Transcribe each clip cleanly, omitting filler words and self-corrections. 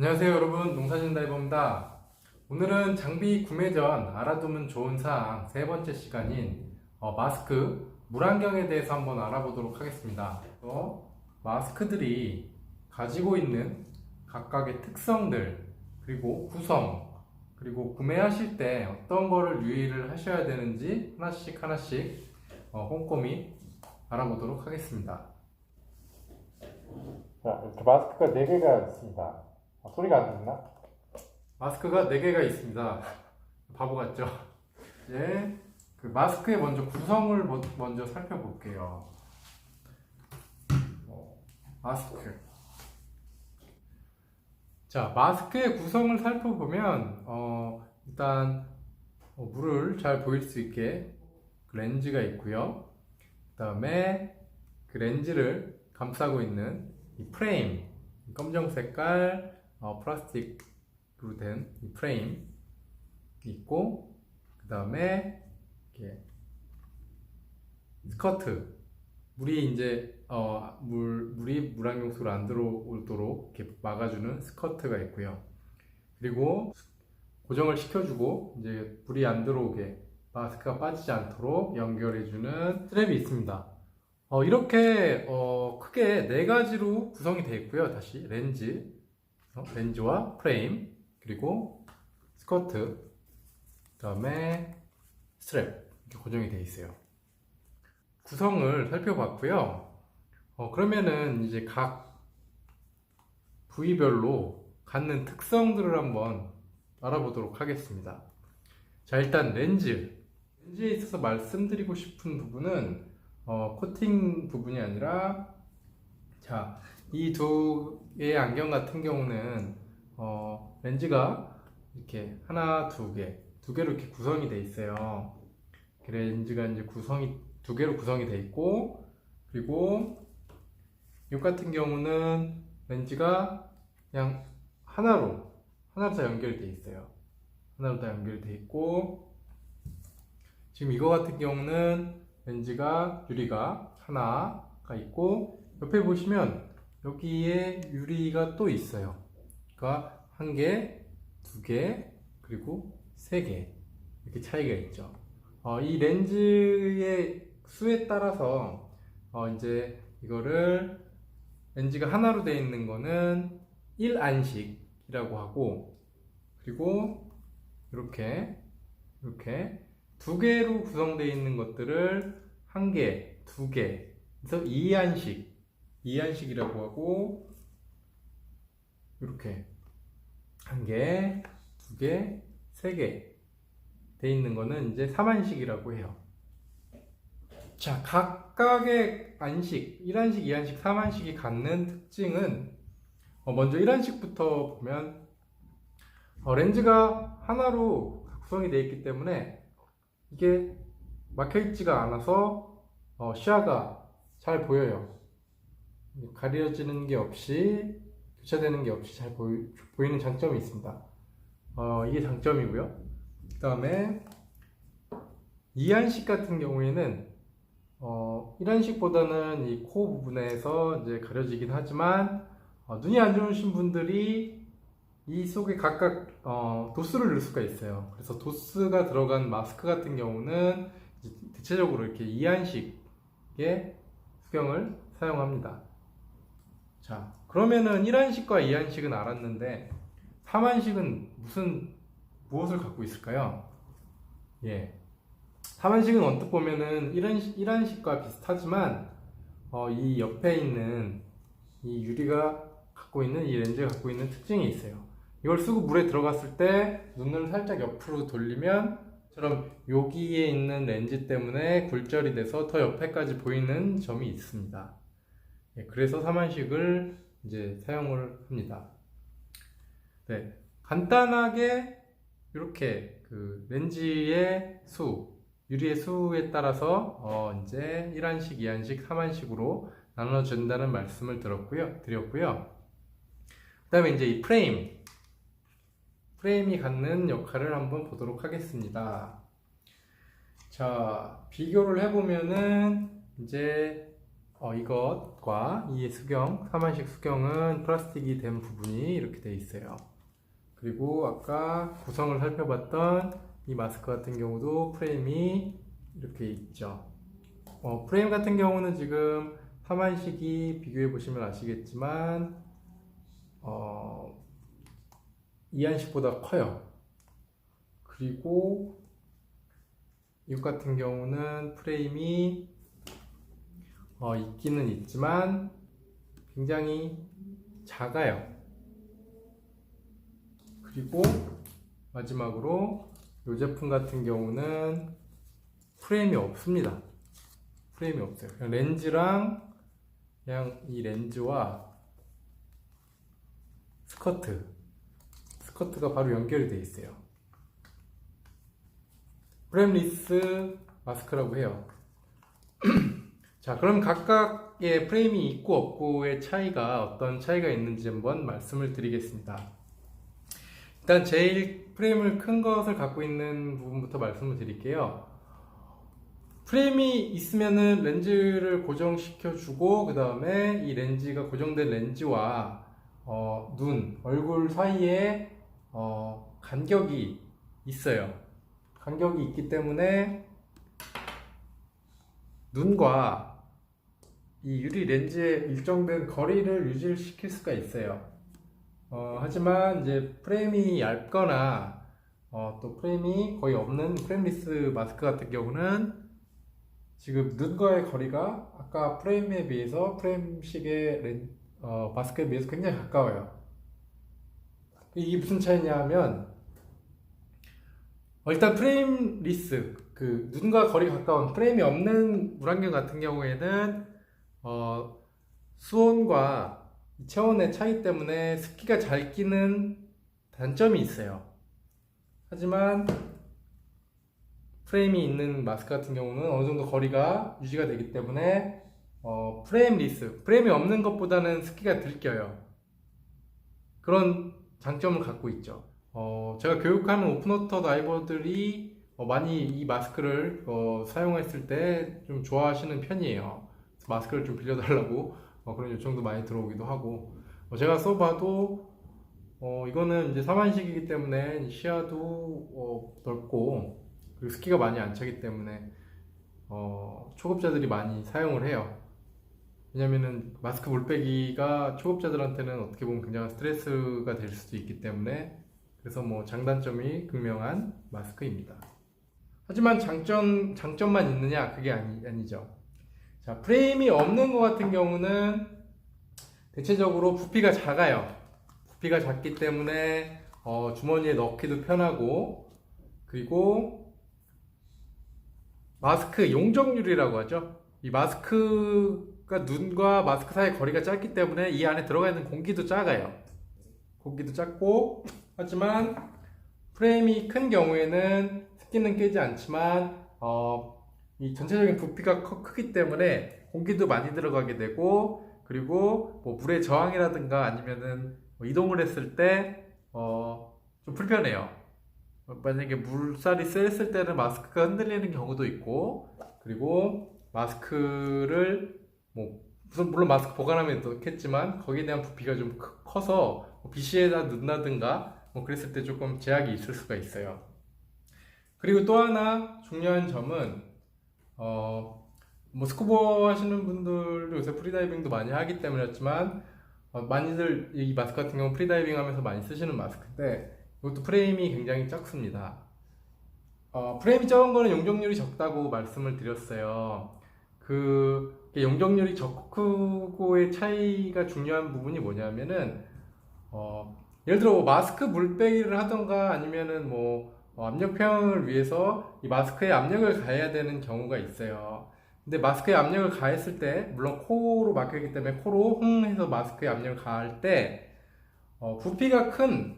안녕하세요 여러분, 농사진다이버입니다. 오늘은 장비 구매 전 알아두면 좋은 사항 세 번째 시간인 마스크, 물안경에 대해서 한번 알아보도록 하겠습니다. 마스크들이 가지고 있는 각각의 특성들, 그리고 구성, 그리고 구매하실 때 어떤 거를 유의를 하셔야 되는지 하나씩 꼼꼼히 알아보도록 하겠습니다. 자, 이렇게 마스크가 4개가 있습니다. 소리가 안 들리나? 마스크가 4개가 있습니다. 바보 같죠? 이제 그 마스크의 먼저 구성을 먼저 살펴볼게요. 마스크. 자, 마스크의 구성을 살펴보면 일단 물을 잘 보일 수 있게 렌즈가 있고요. 그 다음에 그 렌즈를 감싸고 있는 이 프레임, 검정 색깔 플라스틱으로 된 이 프레임 있고, 그 다음에 이렇게 스커트, 물이 이제 물이 물안경 속으로 안 들어오도록 이렇게 막아주는 스커트가 있고요. 그리고 고정을 시켜주고 이제 불이 안 들어오게 마스크가 빠지지 않도록 연결해주는 스트랩이 있습니다. 이렇게 크게 4가지로 구성이 되어 있고요. 다시 렌즈와 프레임, 그리고 스커트, 그 다음에 스트랩 이렇게 고정이 되어 있어요. 구성을 살펴봤고요. 그러면은 이제 각 부위별로 갖는 특성들을 한번 알아보도록 하겠습니다. 자, 일단 렌즈에 있어서 말씀드리고 싶은 부분은 코팅 부분이 아니라, 자, 이 두 개의 안경 같은 경우는 렌즈가 이렇게 하나, 두 개로 이렇게 구성이 돼 있어요. 렌즈가 이제 구성이 2개로 구성이 돼 있고, 그리고 이 같은 경우는 렌즈가 그냥 하나로 다 연결돼 있어요. 하나로 다 연결돼 있고, 지금 이거 같은 경우는 렌즈가 유리가 하나가 있고, 옆에 보시면 여기에 유리가 또 있어요. 그러니까 1개, 2개, 그리고 3개 이렇게 차이가 있죠. 이 렌즈의 수에 따라서 이제 이거를 렌즈가 하나로 되어 있는 거는 1안식이라고 하고, 그리고 이렇게 2개로 구성되어 있는 것들을 1개, 2개, 그래서 2안식이라고 하고, 이렇게 1개, 2개, 3개 돼 있는 거는 이제 3안식이라고 해요. 자, 각각의 안식, 1안식, 2안식, 3안식이 갖는 특징은, 먼저 1안식부터 보면 렌즈가 하나로 구성이 되어 있기 때문에 이게 막혀 있지가 않아서 시야가 잘 보여요. 가려지는 게 없이, 교차되는 게 없이 잘 보이는 장점이 있습니다. 이게 장점이고요. 그 다음에 2안식 같은 경우에는 1안식보다는 이 코 부분에서 이제 가려지긴 하지만, 눈이 안 좋으신 분들이 이 속에 각각 도수를 넣을 수가 있어요. 그래서 도수가 들어간 마스크 같은 경우는 대체적으로 이렇게 2안식의 수경을 사용합니다. 자, 그러면은 1안식과 2안식은 알았는데 3안식은 무엇을 갖고 있을까요? 예. 3안식은 언뜻 보면은 1안식과 비슷하지만 이 옆에 있는 이 유리가 갖고 있는, 이 렌즈가 갖고 있는 특징이 있어요. 이걸 쓰고 물에 들어갔을 때 눈을 살짝 옆으로 돌리면 처럼 여기에 있는 렌즈 때문에 굴절이 돼서 더 옆에까지 보이는 점이 있습니다. 예, 그래서 3안식을 이제 사용을 합니다. 네, 간단하게 이렇게 그 렌즈의 수, 유리의 수에 따라서 이제 1안식, 2안식, 3안식으로 나눠준다는 말씀을 드렸고요. 그 다음에 이제 이 프레임이 갖는 역할을 한번 보도록 하겠습니다. 자, 비교를 해보면은 이제 이것과 이 수경, 3한식 수경은 플라스틱이 된 부분이 이렇게 돼 있어요. 그리고 아까 구성을 살펴봤던 이 마스크 같은 경우도 프레임이 이렇게 있죠. 프레임 같은 경우는 지금 3한식이 비교해 보시면 아시겠지만 2한식보다 커요. 그리고 이것 같은 경우는 프레임이 있기는 있지만 굉장히 작아요. 그리고 마지막으로 이 제품 같은 경우는 프레임이 없습니다. 프레임이 없어요. 그냥 렌즈랑 그냥 이 렌즈와 스커트가 바로 연결이 되어 있어요. 프레임리스 마스크라고 해요. 자, 그럼 각각의 프레임이 있고 없고의 차이가 어떤 차이가 있는지 한번 말씀을 드리겠습니다. 일단 제일 프레임을 큰 것을 갖고 있는 부분부터 말씀을 드릴게요. 프레임이 있으면은 렌즈를 고정시켜 주고 그 다음에 이 렌즈가 고정된 렌즈와 눈, 얼굴 사이에 간격이 있어요. 간격이 있기 때문에 눈과 이 유리 렌즈의 일정된 거리를 유지시킬 수가 있어요. 하지만 이제 프레임이 얇거나 또 프레임이 거의 없는 프레임리스 마스크 같은 경우는 지금 눈과의 거리가 아까 프레임에 비해서 프레임식의 마스크에 비해서 굉장히 가까워요. 이게 무슨 차이냐 하면 일단 프레임리스, 그 눈과 거리가 가까운 프레임이 없는 물안경 같은 경우에는 수온과 체온의 차이 때문에 습기가 잘 끼는 단점이 있어요. 하지만 프레임이 있는 마스크 같은 경우는 어느 정도 거리가 유지가 되기 때문에 프레임이 없는 것보다는 습기가 덜 껴요. 그런 장점을 갖고 있죠. 제가 교육하는 오픈워터 다이버들이 많이 이 마스크를 사용했을 때 좀 좋아하시는 편이에요. 마스크를 좀 빌려달라고 그런 요청도 많이 들어오기도 하고, 제가 써봐도 이거는 이제 3한식이기 때문에 시야도 넓고 그리고 습기가 많이 안 차기 때문에 초급자들이 많이 사용을 해요. 왜냐면은 마스크 물빼기가 초급자들한테는 어떻게 보면 굉장한 스트레스가 될 수도 있기 때문에, 그래서 장단점이 극명한 마스크입니다. 하지만 장점만 있느냐? 그게 아니죠. 자, 프레임이 없는 것 같은 경우는 대체적으로 부피가 작아요. 부피가 작기 때문에 주머니에 넣기도 편하고, 그리고 마스크 용적률이라고 하죠. 이 마스크가 눈과 마스크 사이 거리가 짧기 때문에 이 안에 들어가 있는 공기도 작아요. 공기도 작고, 하지만 프레임이 큰 경우에는 습기는 깨지 않지만 이 전체적인 부피가 크기 때문에 공기도 많이 들어가게 되고, 그리고 물의 저항이라든가 아니면은 이동을 했을 때 좀 불편해요. 만약에 물살이 셌을 때는 마스크가 흔들리는 경우도 있고, 그리고 마스크를 물론 마스크 보관하면 좋겠지만 거기에 대한 부피가 좀 커서 빛에다 넣는다든가 그랬을 때 조금 제약이 있을 수가 있어요. 그리고 또 하나 중요한 점은 스쿠버 하시는 분들도 요새 프리다이빙도 많이 하기 때문이었지만 많이들 이 마스크 같은 경우 프리다이빙 하면서 많이 쓰시는 마스크인데, 이것도 프레임이 굉장히 작습니다. 프레임이 적은 거는 용적률이 적다고 말씀을 드렸어요. 용적률이 적고의 차이가 중요한 부분이 뭐냐면은 예를 들어 마스크 물빼기를 하던가 아니면은 압력 평형을 위해서 이 마스크에 압력을 가해야 되는 경우가 있어요. 근데 마스크에 압력을 가했을 때, 물론 코로 막혀있기 때문에 코로 해서 마스크에 압력을 가할 때 부피가 큰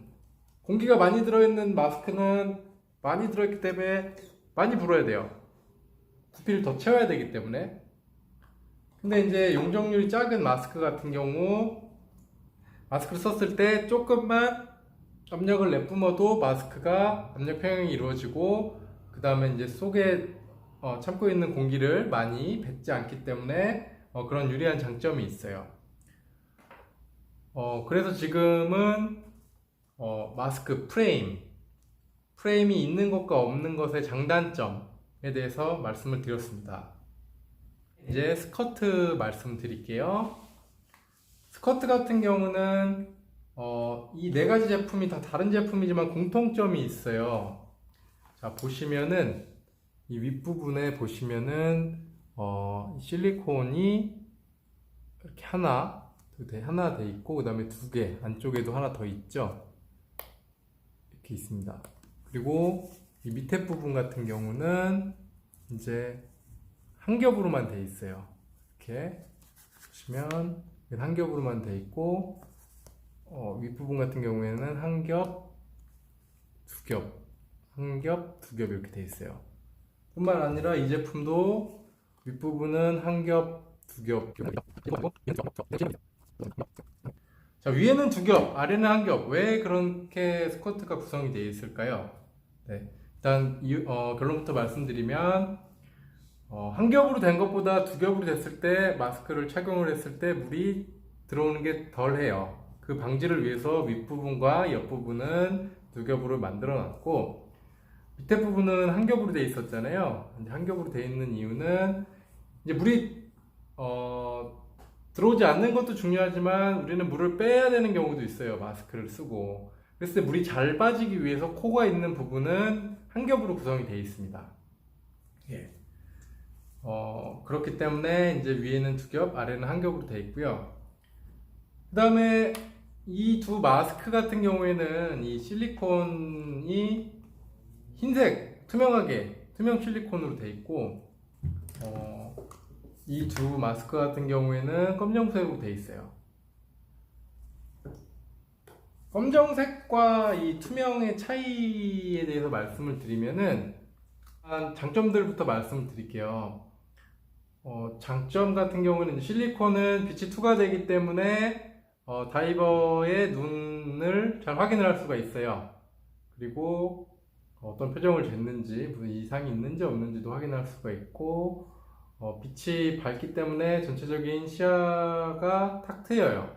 공기가 많이 들어있는 마스크는 많이 들어있기 때문에 많이 불어야 돼요. 부피를 더 채워야 되기 때문에. 근데 이제 용적률이 작은 마스크 같은 경우 마스크를 썼을 때 조금만 압력을 내뿜어도 마스크가 압력 평형이 이루어지고, 그 다음에 이제 속에 참고 있는 공기를 많이 뱉지 않기 때문에 그런 유리한 장점이 있어요. 그래서 지금은 마스크 프레임이 있는 것과 없는 것의 장단점에 대해서 말씀을 드렸습니다. 이제 스커트 말씀드릴게요. 스커트 같은 경우는 이 네 가지 제품이 다 다른 제품이지만 공통점이 있어요. 자, 보시면은 이 윗부분에 보시면은 실리콘이 이렇게 하나 돼 있고, 그 다음에 두 개, 안쪽에도 하나 더 있죠. 이렇게 있습니다. 그리고 이 밑에 부분 같은 경우는 이제 한 겹으로만 돼 있어요. 이렇게 보시면 한 겹으로만 돼 있고, 윗부분 같은 경우에는 한 겹, 두 겹, 한 겹, 두 겹 이렇게 돼 있어요. 뿐만 아니라 이 제품도 윗부분은 한 겹, 두 겹. 자, 위에는 두 겹, 아래는 한 겹. 왜 그렇게 스커트가 구성이 되어 있을까요? 네, 일단 결론부터 말씀드리면 한 겹으로 된 것보다 두 겹으로 됐을 때 마스크를 착용을 했을 때 물이 들어오는 게 덜해요. 그 방지를 위해서 윗부분과 옆부분은 두 겹으로 만들어 놨고, 밑에 부분은 한 겹으로 돼 있었잖아요. 한 겹으로 돼 있는 이유는 이제 물이 들어오지 않는 것도 중요하지만 우리는 물을 빼야 되는 경우도 있어요. 마스크를 쓰고. 그래서 물이 잘 빠지기 위해서 코가 있는 부분은 한 겹으로 구성이 되어 있습니다. 예. 그렇기 때문에 이제 위에는 두 겹, 아래는 한 겹으로 되어 있고요. 그 다음에 이 두 마스크 같은 경우에는 이 실리콘이 흰색, 투명 실리콘으로 되어 있고, 이 두 마스크 같은 경우에는 검정색으로 되어 있어요. 검정색과 이 투명의 차이에 대해서 말씀을 드리면은 장점들부터 말씀을 드릴게요. 장점 같은 경우는 실리콘은 빛이 투과되기 때문에 다이버의 눈을 잘 확인을 할 수가 있어요. 그리고 어떤 표정을 짓는지, 무슨 이상이 있는지 없는지도 확인할 수가 있고, 빛이 밝기 때문에 전체적인 시야가 탁 트여요.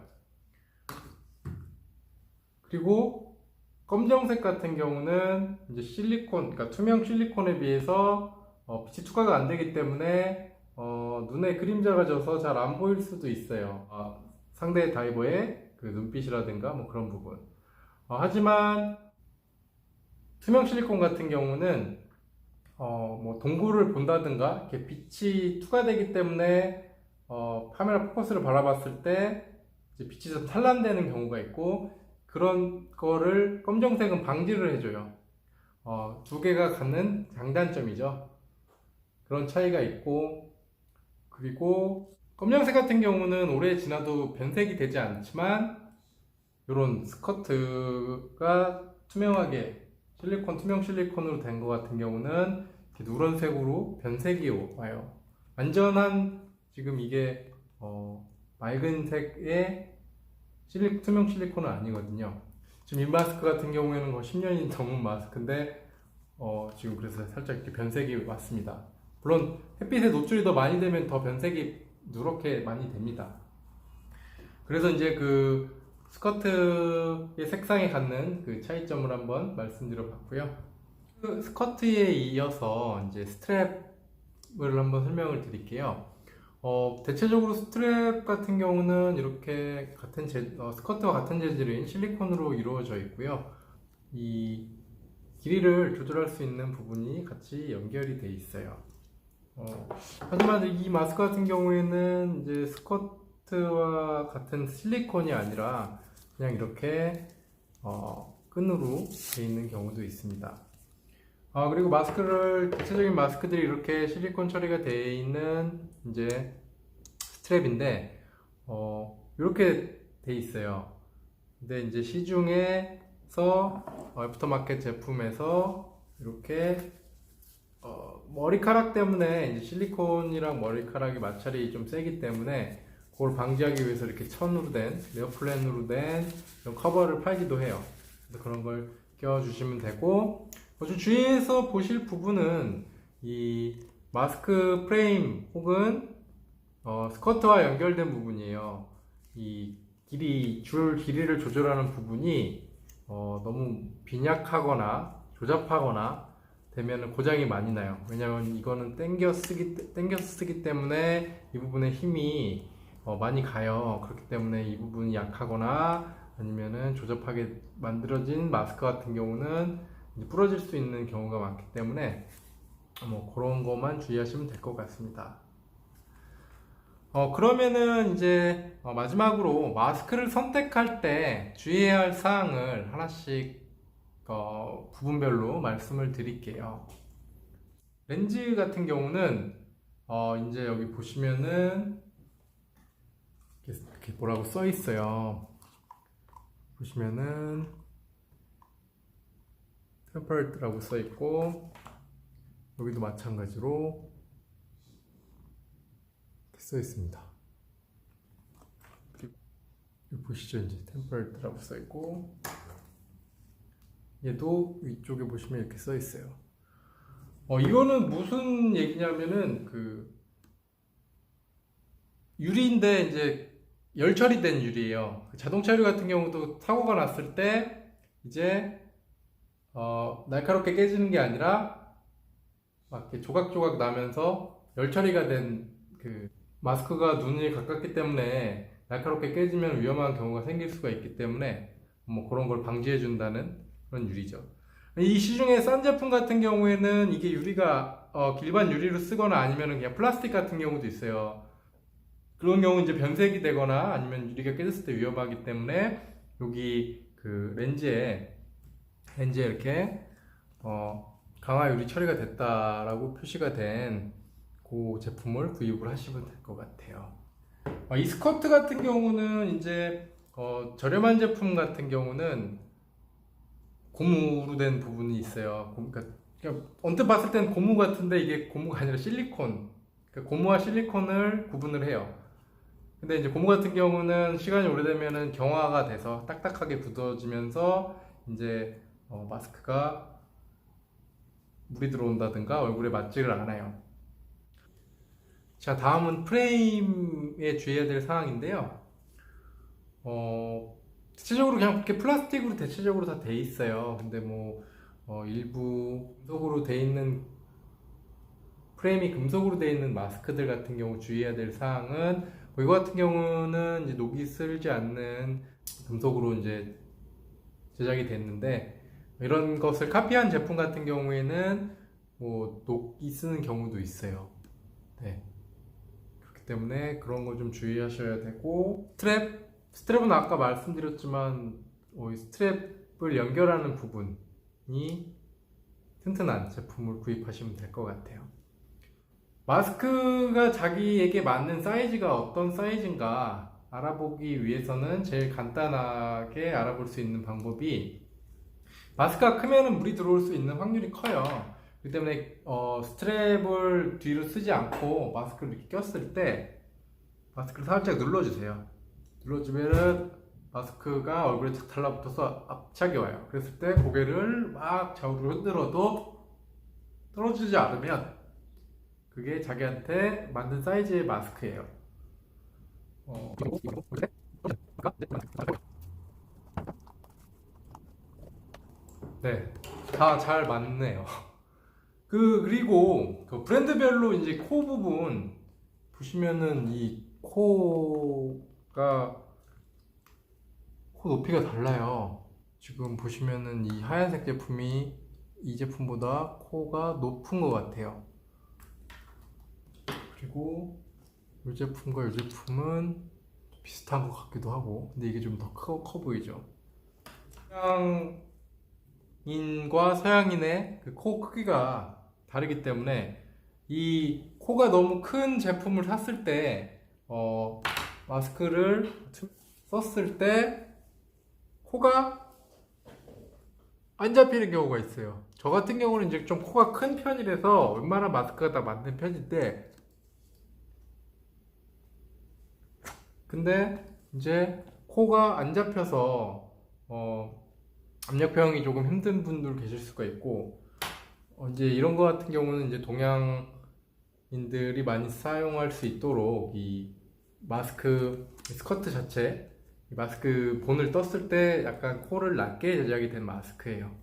그리고 검정색 같은 경우는 이제 실리콘, 그러니까 투명 실리콘에 비해서 빛이 투과가 안 되기 때문에 눈에 그림자가 져서 잘 안 보일 수도 있어요. 상대 다이버의 그 눈빛이라든가 뭐 그런 부분. 하지만 투명 실리콘 같은 경우는 뭐 동굴을 본다든가 이렇게 빛이 투과되기 때문에 카메라 포커스를 바라봤을 때 이제 빛이 좀 산란되는 경우가 있고, 그런 거를 검정색은 방지를 해줘요. 두 개가 갖는 장단점이죠. 그런 차이가 있고, 그리고 검정색 같은 경우는 오래 지나도 변색이 되지 않지만, 이런 스커트가 투명하게 투명 실리콘으로 된 것 같은 경우는 이렇게 누런색으로 변색이 와요. 완전한 지금 이게 맑은 색의 투명 실리콘은 아니거든요. 지금 이 마스크 같은 경우에는 10년이 넘은 마스크인데 지금 그래서 살짝 이렇게 변색이 왔습니다. 물론 햇빛에 노출이 더 많이 되면 더 변색이 누렇게 많이 됩니다. 그래서 이제 그 스커트의 색상에 갖는 그 차이점을 한번 말씀드려 봤고요. 그 스커트에 이어서 이제 스트랩을 한번 설명을 드릴게요. 대체적으로 스트랩 같은 경우는 이렇게 스커트와 같은 재질인 실리콘으로 이루어져 있고요. 이 길이를 조절할 수 있는 부분이 같이 연결이 되어 있어요. 하지만 이 마스크 같은 경우에는 이제 스커트와 같은 실리콘이 아니라 그냥 이렇게 끈으로 되어 있는 경우도 있습니다. 그리고 대체적인 마스크들이 이렇게 실리콘 처리가 되어 있는 이제 스트랩인데, 이렇게 되어 있어요. 근데 이제 시중에서 애프터마켓 제품에서 이렇게 머리카락 때문에 이제 실리콘이랑 머리카락이 마찰이 좀 세기 때문에 그걸 방지하기 위해서 이렇게 천으로 된, 네오플랜으로 된 이런 커버를 팔기도 해요. 그래서 그런 걸 껴주시면 되고, 주위에서 보실 부분은 이 마스크 프레임 혹은 스커트와 연결된 부분이에요. 이 줄 길이를 조절하는 부분이 너무 빈약하거나 조잡하거나 되면 고장이 많이 나요. 왜냐면 이거는 당겨서 쓰기 때문에 이 부분에 힘이 많이 가요. 그렇기 때문에 이 부분이 약하거나 아니면은 조잡하게 만들어진 마스크 같은 경우는 이제 부러질 수 있는 경우가 많기 때문에 그런 것만 주의하시면 될 것 같습니다. 그러면은 이제 마지막으로 마스크를 선택할 때 주의해야 할 사항을 하나씩 부분별로 말씀을 드릴게요. 렌즈 같은 경우는 이제 여기 보시면은 이렇게 뭐라고 써 있어요. 보시면은 템퍼레이트라고 써 있고 여기도 마찬가지로 이렇게 써 있습니다. 그리고 여기 보시죠, 이제 템퍼레이트라고 써 있고 얘도 위쪽에 보시면 이렇게 써 있어요. 이거는 무슨 얘기냐면은 유리인데 이제 열 처리된 유리예요. 자동차류 같은 경우도 사고가 났을 때 이제 날카롭게 깨지는 게 아니라 막 이렇게 조각조각 나면서 열 처리가 된 마스크가 눈이 가깝기 때문에 날카롭게 깨지면 위험한 경우가 생길 수가 있기 때문에 그런 걸 방지해 준다는 그런 유리죠. 이 시중에 싼 제품 같은 경우에는 이게 유리가 일반 유리로 쓰거나 아니면 그냥 플라스틱 같은 경우도 있어요. 그런 경우 이제 변색이 되거나 아니면 유리가 깨졌을 때 위험하기 때문에 여기 렌즈에 이렇게 강화 유리 처리가 됐다라고 표시가 된 그 제품을 구입을 하시면 될 것 같아요. 이 스커트 같은 경우는 이제 저렴한 제품 같은 경우는 고무로 된 부분이 있어요. 그러니까 언뜻 봤을 땐 고무 같은데 이게 고무가 아니라 실리콘. 그러니까 고무와 실리콘을 구분을 해요. 근데 이제 고무 같은 경우는 시간이 오래되면은 경화가 돼서 딱딱하게 굳어지면서 이제 마스크가 물이 들어온다든가 얼굴에 맞지를 않아요. 자, 다음은 프레임에 주의해야 될 사항인데요. 대체적으로 그냥 이렇게 플라스틱으로 대체적으로 다 돼 있어요. 근데 일부 금속으로 돼 있는 프레임이 금속으로 돼 있는 마스크들 같은 경우 주의해야 될 사항은 이거 같은 경우는 이제 녹이 슬지 않는 금속으로 이제 제작이 됐는데 이런 것을 카피한 제품 같은 경우에는 녹이 쓰는 경우도 있어요. 네. 그렇기 때문에 그런 거 좀 주의하셔야 되고 스트랩은 아까 말씀드렸지만 이 스트랩을 연결하는 부분이 튼튼한 제품을 구입하시면 될 것 같아요. 마스크가 자기에게 맞는 사이즈가 어떤 사이즈인가 알아보기 위해서는 제일 간단하게 알아볼 수 있는 방법이 마스크가 크면 물이 들어올 수 있는 확률이 커요. 그렇기 때문에 스트랩을 뒤로 쓰지 않고 마스크를 이렇게 꼈을 때 마스크를 살짝 눌러주세요. 눌러주면은 마스크가 얼굴에 착 달라붙어서 압착이 와요. 그랬을 때 고개를 막 좌우로 흔들어도 떨어지지 않으면 그게 자기한테 맞는 사이즈의 마스크예요. 네, 다 잘 맞네요. 그리고 브랜드별로 이제 코 부분 보시면은 이 코가 코 높이가 달라요. 지금 보시면은 이 하얀색 제품이 이 제품보다 코가 높은 것 같아요. 그리고 이 제품과 이 제품은 비슷한 것 같기도 하고, 근데 이게 좀 더 커 보이죠. 서양인과 서양인의 코 크기가 다르기 때문에 이 코가 너무 큰 제품을 샀을 때 마스크를 썼을 때 코가 안 잡히는 경우가 있어요. 저 같은 경우는 이제 좀 코가 큰 편이라서 웬만한 마스크가 다 맞는 편인데, 근데 이제 코가 안 잡혀서 압력 평이 조금 힘든 분들 계실 수가 있고, 이제 이런 거 같은 경우는 이제 동양 인들이 많이 사용할 수 있도록 이 마스크 스커트 자체, 이 마스크 본을 떴을 때 약간 코를 낮게 제작이 된 마스크예요.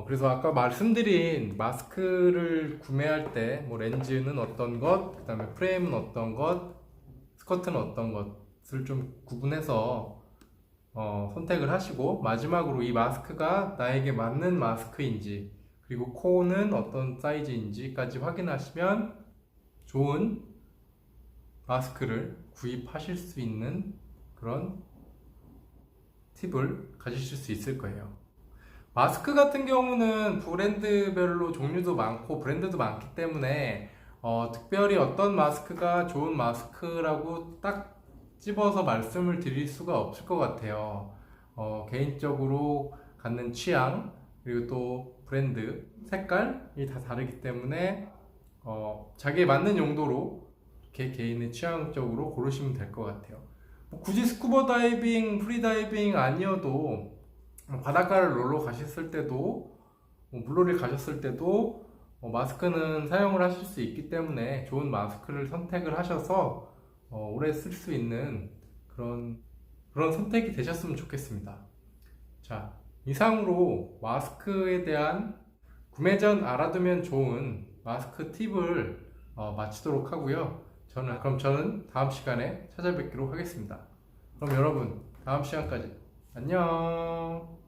그래서 아까 말씀드린 마스크를 구매할 때 뭐 렌즈는 어떤 것, 그 다음에 프레임은 어떤 것, 스커트는 어떤 것을 좀 구분해서 선택을 하시고, 마지막으로 이 마스크가 나에게 맞는 마스크인지, 그리고 코는 어떤 사이즈인지까지 확인하시면 좋은 마스크를 구입하실 수 있는 그런 팁을 가지실 수 있을 거예요. 마스크 같은 경우는 브랜드별로 종류도 많고 브랜드도 많기 때문에 특별히 어떤 마스크가 좋은 마스크라고 딱 집어서 말씀을 드릴 수가 없을 것 같아요. 개인적으로 갖는 취향, 그리고 또 브랜드, 색깔이 다 다르기 때문에 자기에 맞는 용도로 이렇게 개인의 취향적으로 고르시면 될 것 같아요. 굳이 스쿠버 다이빙, 프리다이빙 아니어도 바닷가를 놀러 가셨을 때도, 물놀이 가셨을 때도 마스크는 사용을 하실 수 있기 때문에 좋은 마스크를 선택을 하셔서 오래 쓸 수 있는 그런 선택이 되셨으면 좋겠습니다. 자, 이상으로 마스크에 대한 구매 전 알아두면 좋은 마스크 팁을 마치도록 하고요. 그럼 저는 다음 시간에 찾아뵙기로 하겠습니다. 그럼 여러분, 다음 시간까지 안녕.